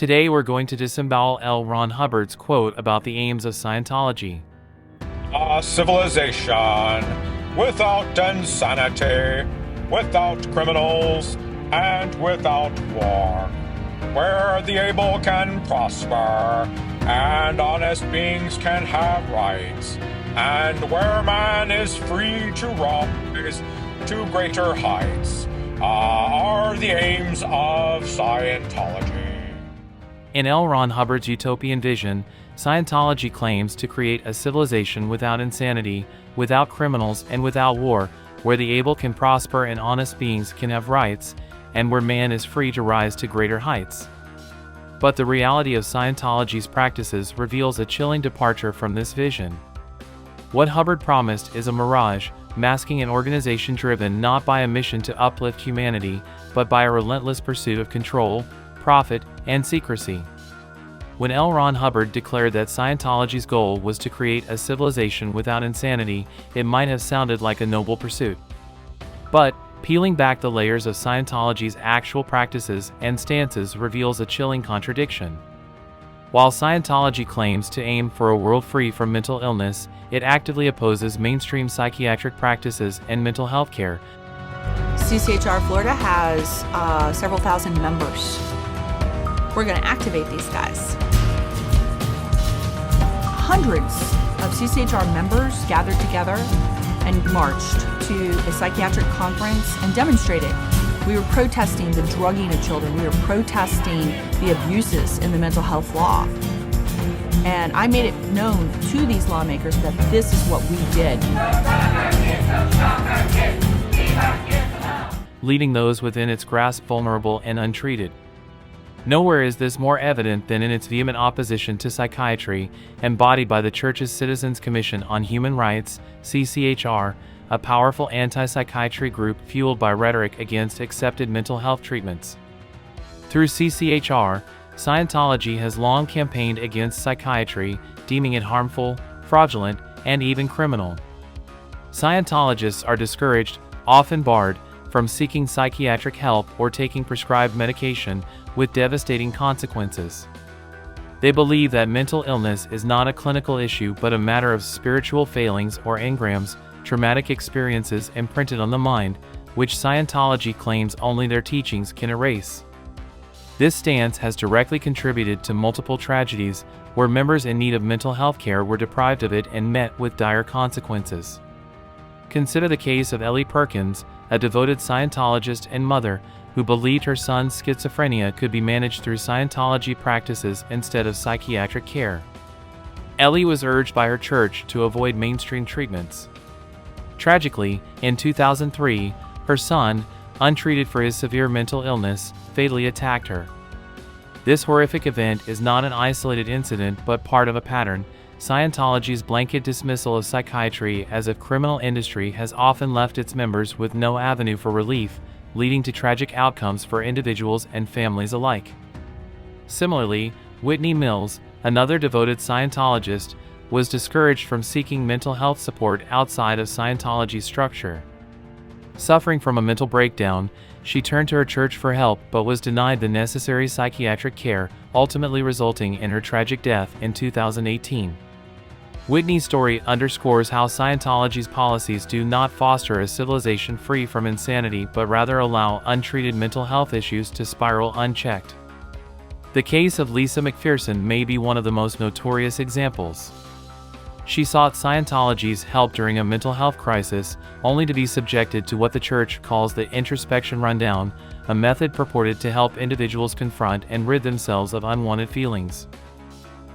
Today we're going to disembowel L Ron Hubbard's quote about the aims of Scientology. A civilization without insanity, without criminals, and without war, where the able can prosper, and honest beings can have rights, and where man is free to rise to greater heights, are the aims of Scientology. In L Ron Hubbard's utopian vision, Scientology claims to create a civilization without insanity, without criminals, and without war, where the able can prosper and honest beings can have rights, and where man is free to rise to greater heights. But the reality of Scientology's practices reveals a chilling departure from this vision. What Hubbard promised is a mirage, masking an organization driven not by a mission to uplift humanity, but by a relentless pursuit of control, profit, and secrecy. When L Ron Hubbard declared that Scientology's goal was to create a civilization without insanity, it might have sounded like a noble pursuit. But, peeling back the layers of Scientology's actual practices and stances reveals a chilling contradiction. While Scientology claims to aim for a world free from mental illness, it actively opposes mainstream psychiatric practices and mental health care. CCHR Florida has several thousand members. We're going to activate these guys. Hundreds of CCHR members gathered together and marched to a psychiatric conference and demonstrated. We were protesting the drugging of children. We were protesting the abuses in the mental health law. And I made it known to these lawmakers that this is what we did. Leaving those within its grasp vulnerable and untreated. Nowhere is this more evident than in its vehement opposition to psychiatry, embodied by the Church's Citizens Commission on Human Rights, CCHR, a powerful anti-psychiatry group fueled by rhetoric against accepted mental health treatments. Through CCHR, Scientology has long campaigned against psychiatry, deeming it harmful, fraudulent, and even criminal. Scientologists are discouraged, often barred, from seeking psychiatric help or taking prescribed medication, with devastating consequences. They believe that mental illness is not a clinical issue but a matter of spiritual failings or engrams, traumatic experiences imprinted on the mind, which Scientology claims only their teachings can erase. This stance has directly contributed to multiple tragedies, where members in need of mental health care were deprived of it and met with dire consequences. Consider the case of Ellie Perkins, a devoted Scientologist and mother, who believed her son's schizophrenia could be managed through Scientology practices instead of psychiatric care. Ellie was urged by her church to avoid mainstream treatments. Tragically, in 2003, her son, untreated for his severe mental illness, fatally attacked her. This horrific event is not an isolated incident but part of a pattern. Scientology's blanket dismissal of psychiatry as a criminal industry has often left its members with no avenue for relief, leading to tragic outcomes for individuals and families alike. Similarly, Whitney Mills, another devoted Scientologist, was discouraged from seeking mental health support outside of Scientology's structure. Suffering from a mental breakdown, she turned to her church for help but was denied the necessary psychiatric care, ultimately resulting in her tragic death in 2018. Whitney's story underscores how Scientology's policies do not foster a civilization free from insanity but rather allow untreated mental health issues to spiral unchecked. The case of Lisa McPherson may be one of the most notorious examples. She sought Scientology's help during a mental health crisis, only to be subjected to what the church calls the introspection rundown, a method purported to help individuals confront and rid themselves of unwanted feelings.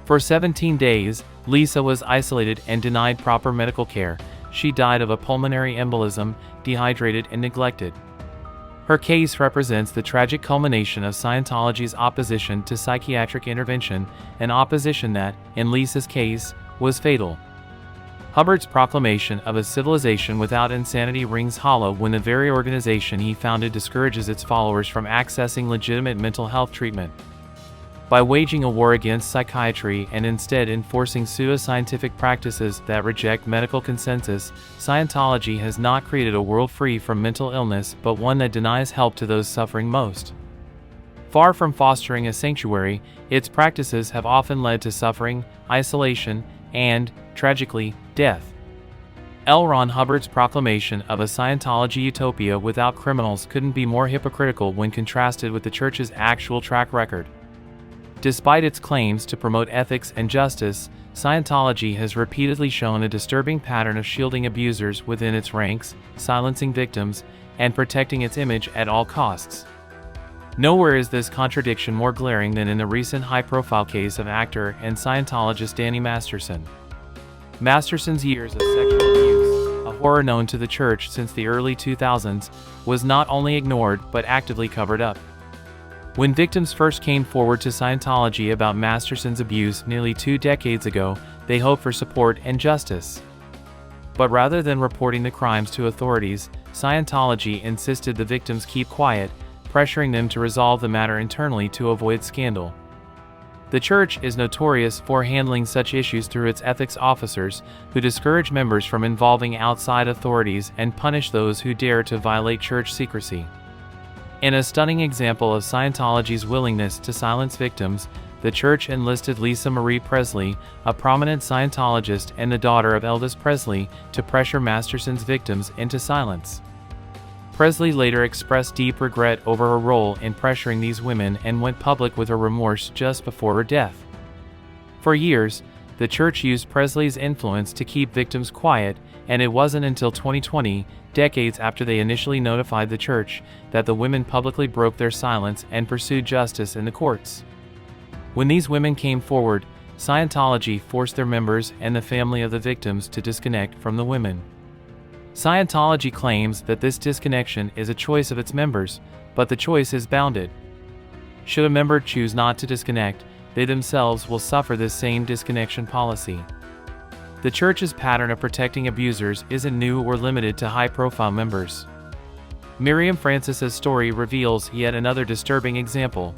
For 17 days, Lisa was isolated and denied proper medical care. She died of a pulmonary embolism, dehydrated and neglected. Her case represents the tragic culmination of Scientology's opposition to psychiatric intervention, an opposition that, in Lisa's case, was fatal. Hubbard's proclamation of a civilization without insanity rings hollow when the very organization he founded discourages its followers from accessing legitimate mental health treatment. By waging a war against psychiatry and instead enforcing pseudoscientific practices that reject medical consensus, Scientology has not created a world free from mental illness but one that denies help to those suffering most. Far from fostering a sanctuary, its practices have often led to suffering, isolation, and, tragically, death. L Ron Hubbard's proclamation of a Scientology utopia without criminals couldn't be more hypocritical when contrasted with the Church's actual track record. Despite its claims to promote ethics and justice, Scientology has repeatedly shown a disturbing pattern of shielding abusers within its ranks, silencing victims, and protecting its image at all costs. Nowhere is this contradiction more glaring than in the recent high-profile case of actor and Scientologist Danny Masterson. Masterson's years of sexual abuse, a horror known to the Church since the early 2000s, was not only ignored but actively covered up. When victims first came forward to Scientology about Masterson's abuse nearly 2 decades ago, they hoped for support and justice. But rather than reporting the crimes to authorities, Scientology insisted the victims keep quiet, pressuring them to resolve the matter internally to avoid scandal. The Church is notorious for handling such issues through its ethics officers, who discourage members from involving outside authorities and punish those who dare to violate church secrecy. In a stunning example of Scientology's willingness to silence victims, the Church enlisted Lisa Marie Presley, a prominent Scientologist and the daughter of Elvis Presley, to pressure Masterson's victims into silence. Presley later expressed deep regret over her role in pressuring these women and went public with her remorse just before her death. For years, the Church used Presley's influence to keep victims quiet, and it wasn't until 2020, decades after they initially notified the Church, that the women publicly broke their silence and pursued justice in the courts. When these women came forward, Scientology forced their members and the family of the victims to disconnect from the women. Scientology claims that this disconnection is a choice of its members, but the choice is bounded. Should a member choose not to disconnect, they themselves will suffer this same disconnection policy. The Church's pattern of protecting abusers isn't new or limited to high-profile members. Miriam Francis's story reveals yet another disturbing example.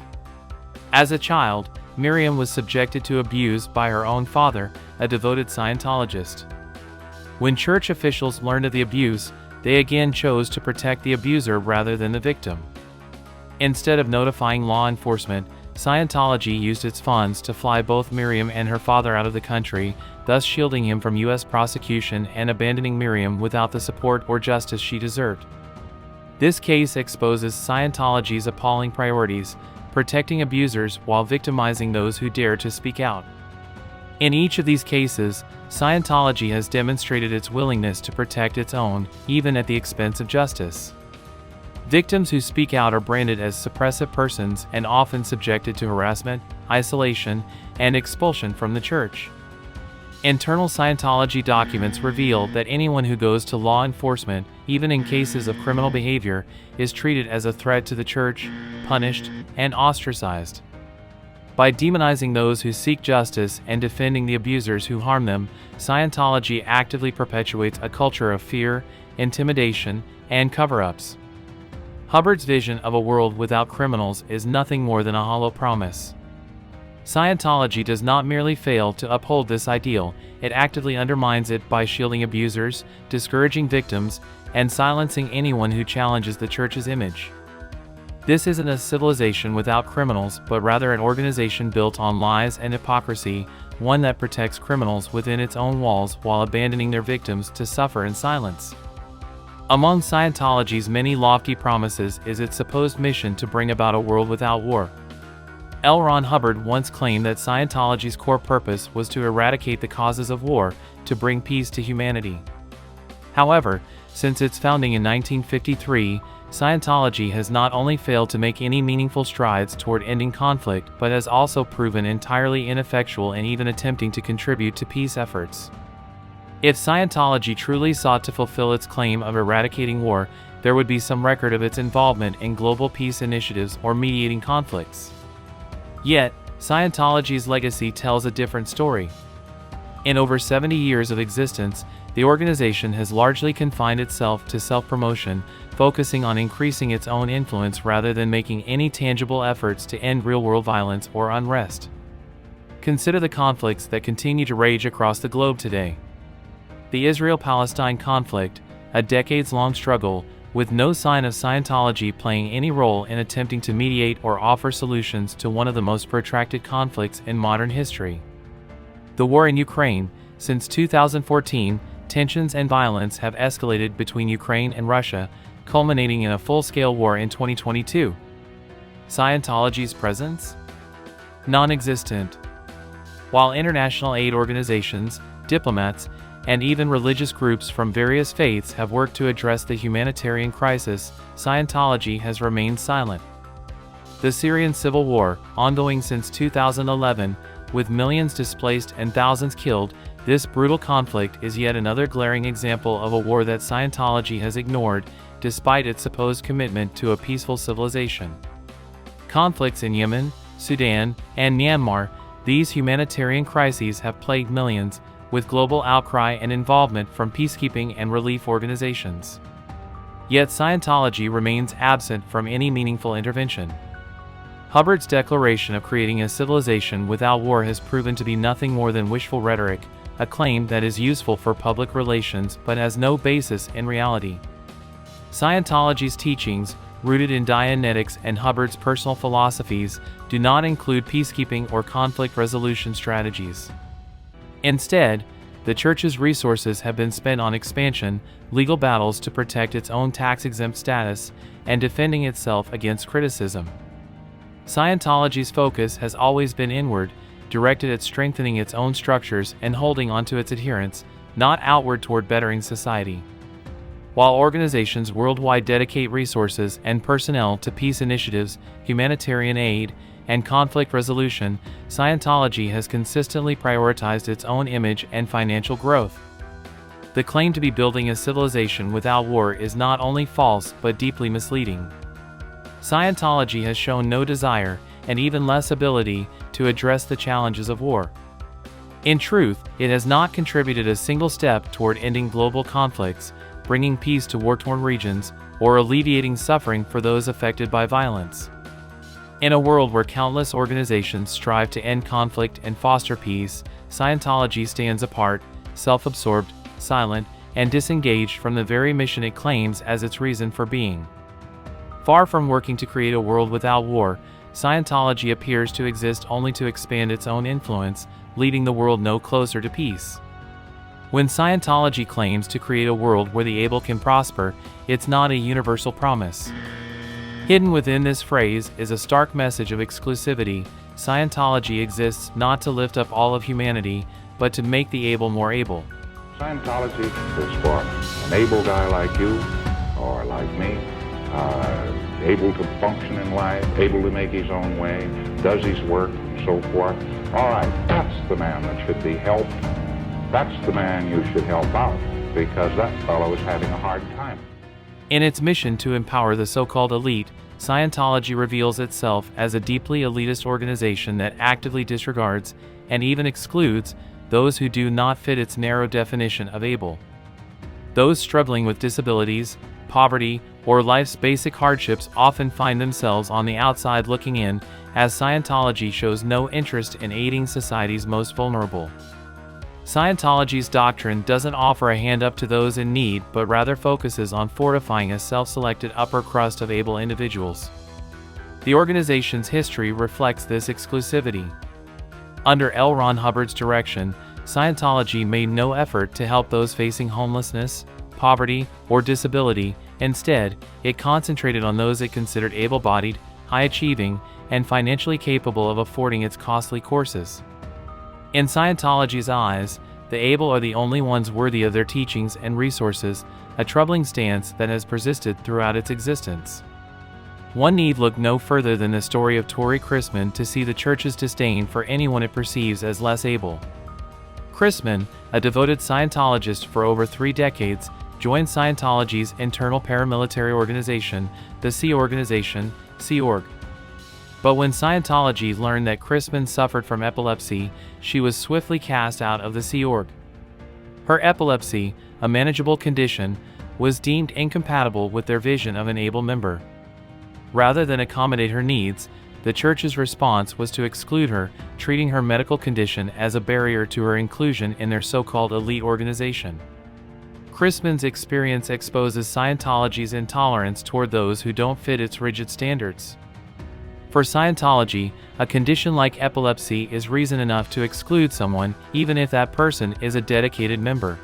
As a child, Miriam was subjected to abuse by her own father, a devoted Scientologist. When church officials learned of the abuse, they again chose to protect the abuser rather than the victim. Instead of notifying law enforcement, Scientology used its funds to fly both Miriam and her father out of the country, thus shielding him from U.S. prosecution and abandoning Miriam without the support or justice she deserved. This case exposes Scientology's appalling priorities, protecting abusers while victimizing those who dare to speak out. In each of these cases, Scientology has demonstrated its willingness to protect its own, even at the expense of justice. Victims who speak out are branded as suppressive persons and often subjected to harassment, isolation, and expulsion from the Church. Internal Scientology documents reveal that anyone who goes to law enforcement, even in cases of criminal behavior, is treated as a threat to the Church, punished, and ostracized. By demonizing those who seek justice and defending the abusers who harm them, Scientology actively perpetuates a culture of fear, intimidation, and cover-ups. Hubbard's vision of a world without criminals is nothing more than a hollow promise. Scientology does not merely fail to uphold this ideal, it actively undermines it by shielding abusers, discouraging victims, and silencing anyone who challenges the Church's image. This isn't a civilization without criminals, but rather an organization built on lies and hypocrisy, one that protects criminals within its own walls while abandoning their victims to suffer in silence. Among Scientology's many lofty promises is its supposed mission to bring about a world without war. L Ron Hubbard once claimed that Scientology's core purpose was to eradicate the causes of war, to bring peace to humanity. However, since its founding in 1953, Scientology has not only failed to make any meaningful strides toward ending conflict, but has also proven entirely ineffectual in even attempting to contribute to peace efforts. If Scientology truly sought to fulfill its claim of eradicating war, there would be some record of its involvement in global peace initiatives or mediating conflicts. Yet, Scientology's legacy tells a different story. In over 70 years of existence, the organization has largely confined itself to self-promotion, focusing on increasing its own influence rather than making any tangible efforts to end real-world violence or unrest. Consider the conflicts that continue to rage across the globe today. The Israel-Palestine conflict, a decades-long struggle, with no sign of Scientology playing any role in attempting to mediate or offer solutions to one of the most protracted conflicts in modern history. The war in Ukraine. Since 2014, tensions and violence have escalated between Ukraine and Russia, culminating in a full-scale war in 2022. Scientology's presence? Non-existent. While international aid organizations, diplomats, and even religious groups from various faiths have worked to address the humanitarian crisis, Scientology has remained silent. The Syrian civil war, ongoing since 2011, with millions displaced and thousands killed, this brutal conflict is yet another glaring example of a war that Scientology has ignored, despite its supposed commitment to a peaceful civilization. Conflicts in Yemen, Sudan, and Myanmar. These humanitarian crises have plagued millions, with global outcry and involvement from peacekeeping and relief organizations. Yet Scientology remains absent from any meaningful intervention. Hubbard's declaration of creating a civilization without war has proven to be nothing more than wishful rhetoric, a claim that is useful for public relations but has no basis in reality. Scientology's teachings, rooted in Dianetics and Hubbard's personal philosophies, do not include peacekeeping or conflict resolution strategies. Instead, the Church's resources have been spent on expansion, legal battles to protect its own tax-exempt status, and defending itself against criticism. Scientology's focus has always been inward, directed at strengthening its own structures and holding onto its adherents, not outward toward bettering society. While organizations worldwide dedicate resources and personnel to peace initiatives, humanitarian aid, and conflict resolution, Scientology has consistently prioritized its own image and financial growth. The claim to be building a civilization without war is not only false but deeply misleading. Scientology has shown no desire, and even less ability, to address the challenges of war. In truth, it has not contributed a single step toward ending global conflicts, bringing peace to war-torn regions, or alleviating suffering for those affected by violence. In a world where countless organizations strive to end conflict and foster peace, Scientology stands apart, self-absorbed, silent, and disengaged from the very mission it claims as its reason for being. Far from working to create a world without war, Scientology appears to exist only to expand its own influence, leading the world no closer to peace. When Scientology claims to create a world where the able can prosper, it's not a universal promise. Hidden within this phrase is a stark message of exclusivity. Scientology exists not to lift up all of humanity, but to make the able more able. Scientology is for an able guy like you, or like me, able to function in life, able to make his own way, does his work, and so forth. All right, that's the man that should be helped. That's the man you should help out, because that fellow is having a hard time. In its mission to empower the so-called elite, Scientology reveals itself as a deeply elitist organization that actively disregards, and even excludes, those who do not fit its narrow definition of able. Those struggling with disabilities, poverty, or life's basic hardships often find themselves on the outside looking in, as Scientology shows no interest in aiding society's most vulnerable. Scientology's doctrine doesn't offer a hand up to those in need, but rather focuses on fortifying a self-selected upper crust of able individuals. The organization's history reflects this exclusivity. Under L Ron Hubbard's direction, Scientology made no effort to help those facing homelessness, poverty, or disability. Instead, it concentrated on those it considered able-bodied, high-achieving, and financially capable of affording its costly courses. In Scientology's eyes, the able are the only ones worthy of their teachings and resources, a troubling stance that has persisted throughout its existence. One need look no further than the story of Tori Chrisman to see the Church's disdain for anyone it perceives as less able. Chrisman, a devoted Scientologist for over 3 decades, joined Scientology's internal paramilitary organization, the Sea Organization, Sea Org. But when Scientology learned that Chrisman suffered from epilepsy, she was swiftly cast out of the Sea Org. Her epilepsy, a manageable condition, was deemed incompatible with their vision of an able member. Rather than accommodate her needs, the Church's response was to exclude her, treating her medical condition as a barrier to her inclusion in their so-called elite organization. Chrisman's experience exposes Scientology's intolerance toward those who don't fit its rigid standards. For Scientology, a condition like epilepsy is reason enough to exclude someone, even if that person is a dedicated member.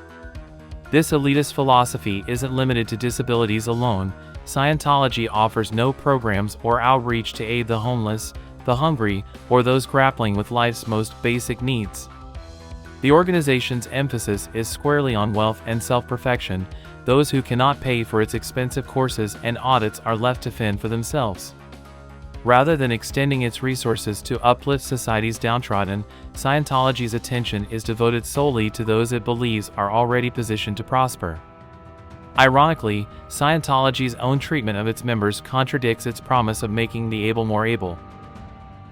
This elitist philosophy isn't limited to disabilities alone. Scientology offers no programs or outreach to aid the homeless, the hungry, or those grappling with life's most basic needs. The organization's emphasis is squarely on wealth and self-perfection. Those who cannot pay for its expensive courses and audits are left to fend for themselves. Rather than extending its resources to uplift society's downtrodden, Scientology's attention is devoted solely to those it believes are already positioned to prosper. Ironically, Scientology's own treatment of its members contradicts its promise of making the able more able.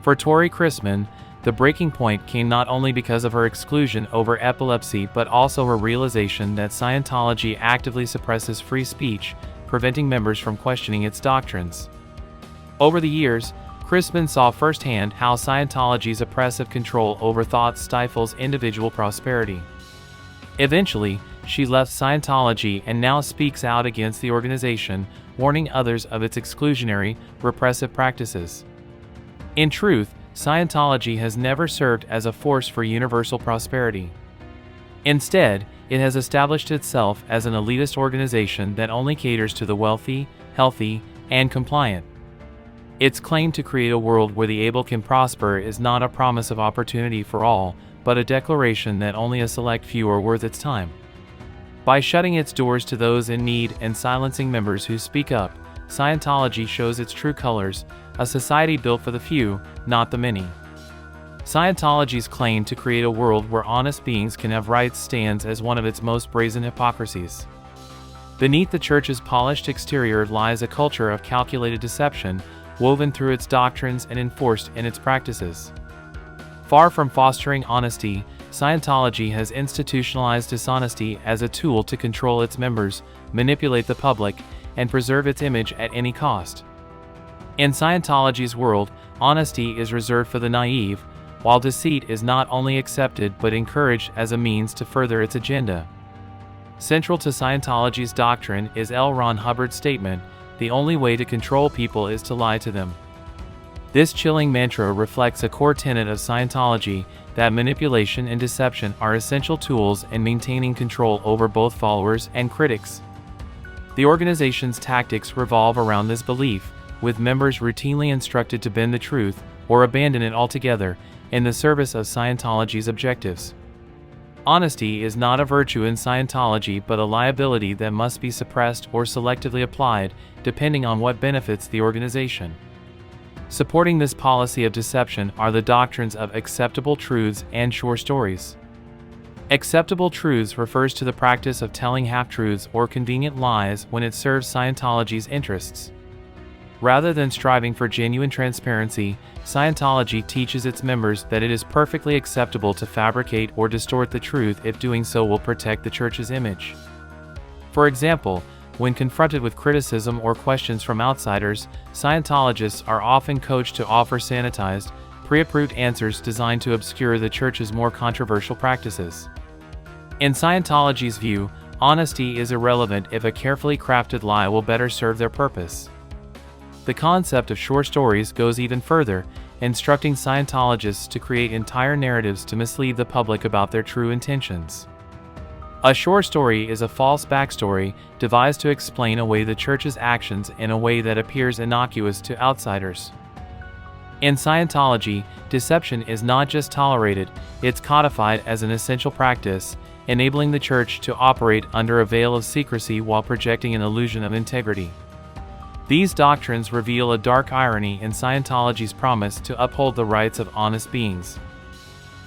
For Tori Chrisman, the breaking point came not only because of her exclusion over epilepsy but also her realization that Scientology actively suppresses free speech, preventing members from questioning its doctrines. Over the years, Chrisman saw firsthand how Scientology's oppressive control over thought stifles individual prosperity. Eventually, she left Scientology and now speaks out against the organization, warning others of its exclusionary, repressive practices. In truth, Scientology has never served as a force for universal prosperity. Instead, it has established itself as an elitist organization that only caters to the wealthy, healthy, and compliant. Its claim to create a world where the able can prosper is not a promise of opportunity for all, but a declaration that only a select few are worth its time. By shutting its doors to those in need and silencing members who speak up, Scientology shows its true colors, a society built for the few, not the many. Scientology's claim to create a world where honest beings can have rights stands as one of its most brazen hypocrisies. Beneath the church's polished exterior lies a culture of calculated deception, woven through its doctrines and enforced in its practices. Far from fostering honesty, Scientology has institutionalized dishonesty as a tool to control its members, manipulate the public, and preserve its image at any cost. In Scientology's world, honesty is reserved for the naive, while deceit is not only accepted but encouraged as a means to further its agenda. Central to Scientology's doctrine is L Ron Hubbard's statement, "The only way to control people is to lie to them." This chilling mantra reflects a core tenet of Scientology, that manipulation and deception are essential tools in maintaining control over both followers and critics. The organization's tactics revolve around this belief, with members routinely instructed to bend the truth, or abandon it altogether, in the service of Scientology's objectives. Honesty is not a virtue in Scientology but a liability that must be suppressed or selectively applied, depending on what benefits the organization. Supporting this policy of deception are the doctrines of acceptable truths and sure stories. Acceptable truths refers to the practice of telling half-truths or convenient lies when it serves Scientology's interests. Rather than striving for genuine transparency, Scientology teaches its members that it is perfectly acceptable to fabricate or distort the truth if doing so will protect the church's image. For example, when confronted with criticism or questions from outsiders, Scientologists are often coached to offer sanitized, pre-approved answers designed to obscure the church's more controversial practices. In Scientology's view, honesty is irrelevant if a carefully crafted lie will better serve their purpose. The concept of sure stories goes even further, instructing Scientologists to create entire narratives to mislead the public about their true intentions. A sure story is a false backstory devised to explain away the church's actions in a way that appears innocuous to outsiders. In Scientology, deception is not just tolerated, it's codified as an essential practice, enabling the church to operate under a veil of secrecy while projecting an illusion of integrity. These doctrines reveal a dark irony in Scientology's promise to uphold the rights of honest beings.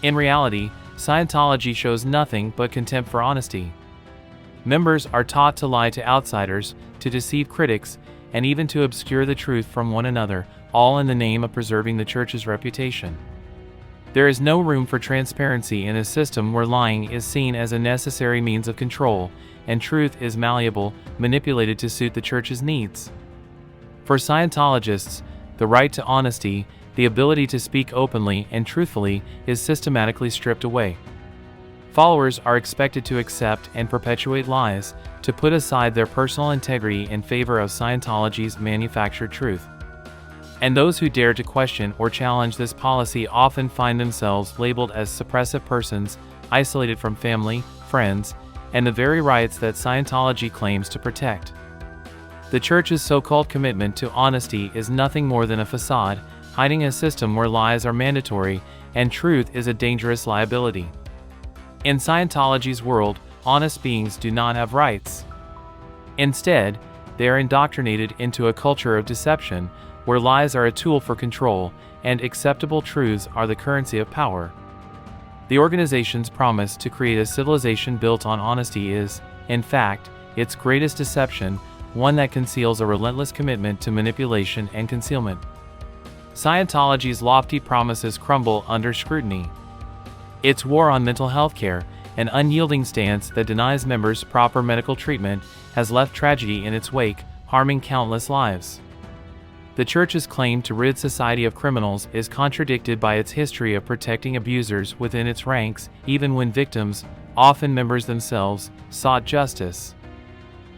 In reality, Scientology shows nothing but contempt for honesty. Members are taught to lie to outsiders, to deceive critics, and even to obscure the truth from one another, all in the name of preserving the church's reputation. There is no room for transparency in a system where lying is seen as a necessary means of control, and truth is malleable, manipulated to suit the church's needs. For Scientologists, the right to honesty, the ability to speak openly and truthfully, is systematically stripped away. Followers are expected to accept and perpetuate lies, to put aside their personal integrity in favor of Scientology's manufactured truth. And those who dare to question or challenge this policy often find themselves labeled as suppressive persons, isolated from family, friends, and the very rights that Scientology claims to protect. The Church's so-called commitment to honesty is nothing more than a facade, hiding a system where lies are mandatory and truth is a dangerous liability. In Scientology's world, honest beings do not have rights. Instead, they are indoctrinated into a culture of deception, where lies are a tool for control and acceptable truths are the currency of power. The organization's promise to create a civilization built on honesty is, in fact, its greatest deception, one that conceals a relentless commitment to manipulation and concealment. Scientology's lofty promises crumble under scrutiny. Its war on mental health care, an unyielding stance that denies members proper medical treatment, has left tragedy in its wake, harming countless lives. The Church's claim to rid society of criminals is contradicted by its history of protecting abusers within its ranks, even when victims, often members themselves, sought justice.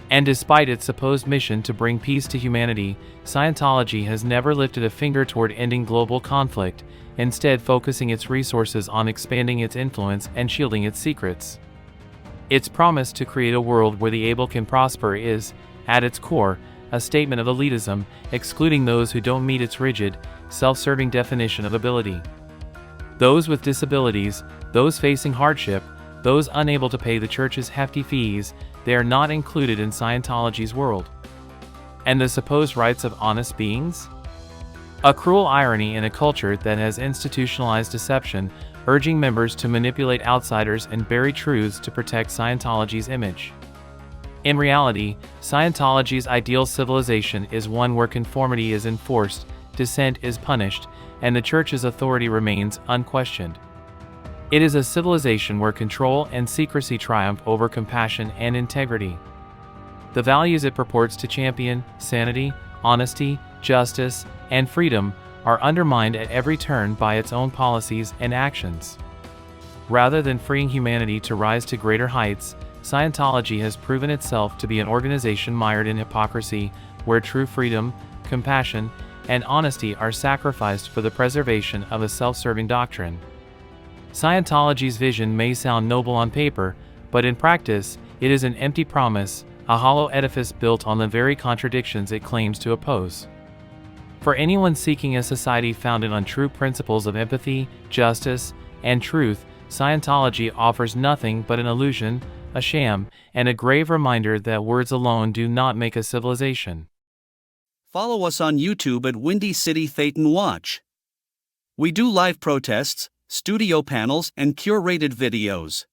And despite its supposed mission to bring peace to humanity, Scientology has never lifted a finger toward ending global conflict, instead focusing its resources on expanding its influence and shielding its secrets. Its promise to create a world where the able can prosper is, at its core, a statement of elitism, excluding those who don't meet its rigid, self-serving definition of ability. Those with disabilities, those facing hardship, those unable to pay the Church's hefty fees, they are not included in Scientology's world. And the supposed rights of honest beings? A cruel irony in a culture that has institutionalized deception, urging members to manipulate outsiders and bury truths to protect Scientology's image. In reality, Scientology's ideal civilization is one where conformity is enforced, dissent is punished, and the Church's authority remains unquestioned. It is a civilization where control and secrecy triumph over compassion and integrity. The values it purports to champion, sanity, honesty, justice, and freedom, are undermined at every turn by its own policies and actions. Rather than freeing humanity to rise to greater heights, Scientology has proven itself to be an organization mired in hypocrisy, where true freedom, compassion, and honesty are sacrificed for the preservation of a self-serving doctrine. Scientology's vision may sound noble on paper, but in practice, it is an empty promise, a hollow edifice built on the very contradictions it claims to oppose. For anyone seeking a society founded on true principles of empathy, justice, and truth, Scientology offers nothing but an illusion, a sham, and a grave reminder that words alone do not make a civilization. Follow us on YouTube at Windy City Thetan Watch. We do live protests, studio panels, and curated videos.